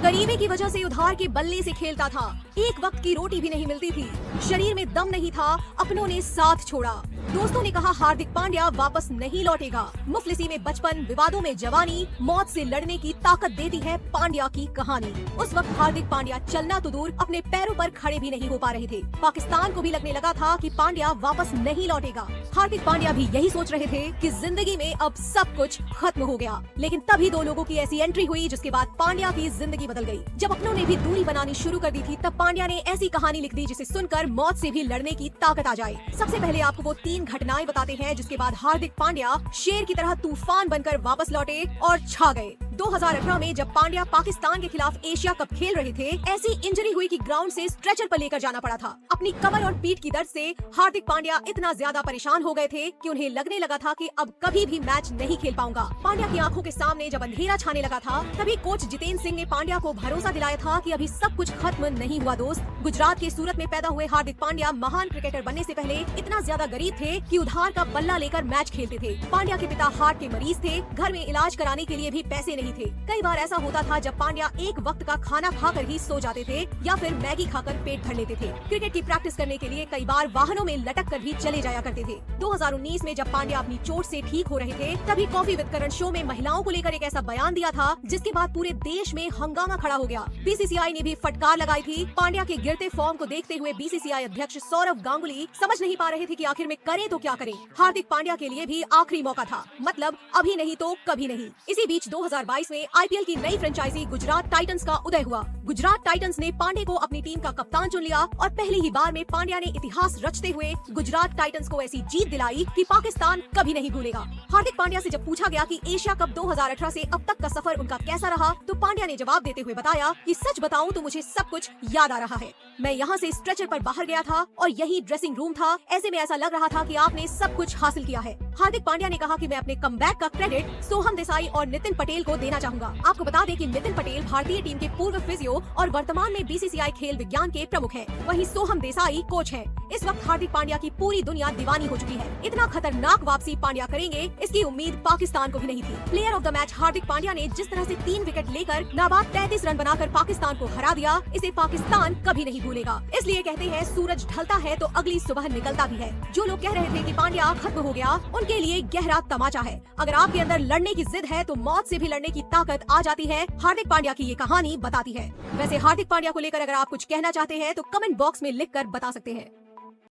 गरीबी की वजह से उधार के बल्ले से खेलता था, एक वक्त की रोटी भी नहीं मिलती थी, शरीर में दम नहीं था, अपनों ने साथ छोड़ा। दोस्तों ने कहा हार्दिक पांड्या वापस नहीं लौटेगा। मुफलिसी में बचपन, विवादों में जवानी, मौत से लड़ने की ताकत देती है पांड्या की कहानी। उस वक्त हार्दिक पांड्या चलना तो दूर, अपने पैरों पर खड़े भी नहीं हो पा रहे थे। पाकिस्तान को भी लगने लगा था कि पांड्या वापस नहीं लौटेगा। हार्दिक पांड्या भी यही सोच रहे थे कि जिंदगी में अब सब कुछ खत्म हो गया। लेकिन तभी दो लोगों की ऐसी एंट्री हुई जिसके बाद पांड्या की जिंदगी बदल गई। जब अपनों ने भी दूरी बनानी शुरू कर दी थी, तब पांड्या ने ऐसी कहानी लिख दी जिसे सुनकर मौत से भी लड़ने की ताकत आ जाए। सबसे पहले आपको वो 3 घटनाएं बताते हैं जिसके बाद हार्दिक पांड्या शेर की तरह तूफान बनकर वापस लौटे और छा गए। 2018 में जब पांड्या पाकिस्तान के खिलाफ एशिया कप खेल रहे थे, ऐसी इंजरी हुई कि ग्राउंड से स्ट्रेचर पर लेकर जाना पड़ा था। अपनी कमर और पीठ की दर्द से हार्दिक पांड्या इतना ज्यादा परेशान हो गए थे कि उन्हें लगने लगा था कि अब कभी भी मैच नहीं खेल पाऊंगा। पांड्या की आंखों के सामने जब अंधेरा छाने लगा था, तभी कोच जितेंद्र सिंह ने पांड्या को भरोसा दिलाया था कि अभी सब कुछ खत्म नहीं हुआ दोस्त। गुजरात के सूरत में पैदा हुए हार्दिक पांड्या महान क्रिकेटर बनने से पहले इतना ज्यादा गरीब थे कि उधार का बल्ला लेकर मैच खेलते थे। पांड्या के पिता हार्ट के मरीज थे, घर में इलाज कराने के लिए भी पैसे नहीं थे। कई बार ऐसा होता था जब पांड्या एक वक्त का खाना खाकर ही सो जाते थे या फिर मैगी खाकर पेट भर लेते थे। क्रिकेट की प्रैक्टिस करने के लिए कई बार वाहनों में लटक कर भी चले जाया करते थे। 2019 में जब पांड्या अपनी चोट से ठीक हो रहे थे, तभी कॉफी विद करण शो में महिलाओं को लेकर एक ऐसा बयान दिया था जिसके बाद पूरे देश में हंगामा खड़ा हो गया। बीसीसीआई ने भी फटकार लगाई थी। पांड्या के गिरते फॉर्म को देखते हुए बीसीसीआई अध्यक्ष सौरव गांगुली समझ नहीं पा रहे थे कि आखिर में करें तो क्या करें। हार्दिक पांड्या के लिए भी आखिरी मौका था, मतलब अभी नहीं तो कभी नहीं। इसी बीच 2022 में आईपीएल की नई फ्रेंचाइजी गुजरात टाइटंस का उदय हुआ। गुजरात टाइटंस ने पांड्या को अपनी टीम का कप्तान चुन लिया और पहली ही बार में पांड्या ने इतिहास रचते हुए गुजरात टाइटंस को ऐसी जीत दिलाई कि पाकिस्तान कभी नहीं भूलेगा। हार्दिक पांड्या से जब पूछा गया कि एशिया कप 2018 से अब तक का सफर उनका कैसा रहा, तो पांड्या ने जवाब देते हुए बताया कि सच बताऊं तो मुझे सब कुछ याद आ रहा है। मैं यहाँ से स्ट्रेचर पर बाहर गया था और यही ड्रेसिंग रूम था। ऐसे में ऐसा लग रहा था कि आपने सब कुछ हासिल किया है। हार्दिक पांड्या ने कहा कि मैं अपने कमबैक का क्रेडिट सोहम देसाई और नितिन पटेल को देना चाहूंगा। आपको बता दें कि नितिन पटेल भारतीय टीम के पूर्व फिजियो और वर्तमान में बीसीसीआई खेल विज्ञान के प्रमुख हैं। वहीं सोहम देसाई कोच हैं। इस वक्त हार्दिक पांड्या की पूरी दुनिया दीवानी हो चुकी है। इतना खतरनाक वापसी पांड्या करेंगे, इसकी उम्मीद पाकिस्तान को भी नहीं थी। Player of the match Hardik Pandya ने जिस तरह से 3 विकेट लेकर नाबाद 33 रन बनाकर पाकिस्तान को हरा दिया, इसे पाकिस्तान कभी नहीं भूलेगा। इसलिए कहते हैं सूरज ढलता है तो अगली सुबह निकलता भी है। जो लोग कह रहे थे कि पांड्या खत्म हो गया, उनके लिए गहरा तमाचा है। अगर आपके अंदर लड़ने की जिद है तो मौत से भी लड़ने की ताकत आ जाती है। हार्दिक पांड्या की ये कहानी बताती है। वैसे हार्दिक पांड्या को लेकर अगर आप कुछ कहना चाहते हैं तो कमेंट बॉक्स में लिखकर बता सकते हैं।